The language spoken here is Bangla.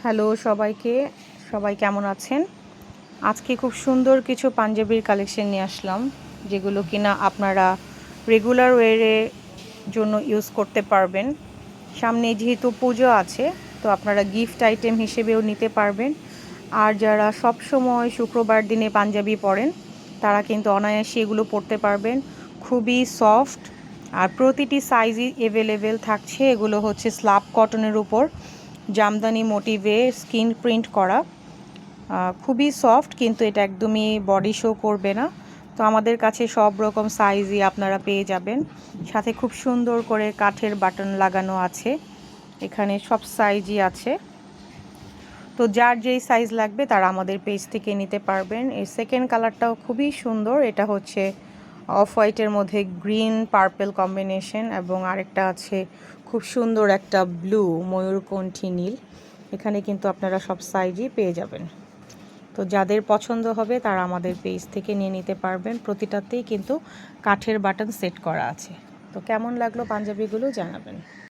হ্যালো সবাইকে, সবাই কেমন আছেন? আজকে খুব সুন্দর কিছু পাঞ্জাবির কালেকশন নিয়ে আসলাম, যেগুলো কিনা আপনারা রেগুলার ওয়্যারের জন্য ইউজ করতে পারবেন। সামনে যেহেতু পুজো আছে, তো আপনারা গিফট আইটেম হিসেবেও নিতে পারবেন। আর যারা সব সময় শুক্রবার দিনে পাঞ্জাবি পরেন, তারা কিন্তু অনায়াসে এগুলো পরতে পারবেন। খুবই সফট, আর প্রতিটি সাইজই অ্যাভেলেবেল থাকছে। এগুলো হচ্ছে স্লাব কটনের উপর জামদানি মোটিভে স্কিন প্রিন্ট করা, খুবই সফট, কিন্তু এটা একদমই বডি শো করবে না। তো আমাদের কাছে সব রকম সাইজই আপনারা পেয়ে যাবেন। সাথে খুব সুন্দর করে কাঠের বাটন লাগানো আছে, এখানে সব সাইজই আছে। তো যার যেই সাইজ লাগবে তারা আমাদের পেজ থেকে নিতে পারবেন। এর সেকেন্ড কালারটাও খুবই সুন্দর, এটা হচ্ছে অফ হোয়াইটের মধ্যে গ্রিন পার্পল কম্বিনেশন, এবং আরেকটা আছে খুব সুন্দর একটা ব্লু ময়ূরকণ্ঠী নীল। এখানে কিন্তু আপনারা সব সাইজই পেয়ে যাবেন। তো যাদের পছন্দ হবে তারা আমাদের পেজ থেকে নিয়ে নিতে পারবেন। প্রতিটাতেই কিন্তু কাঠের বাটন সেট করা আছে। তো কেমন লাগলো পাঞ্জাবিগুলো জানাবেন।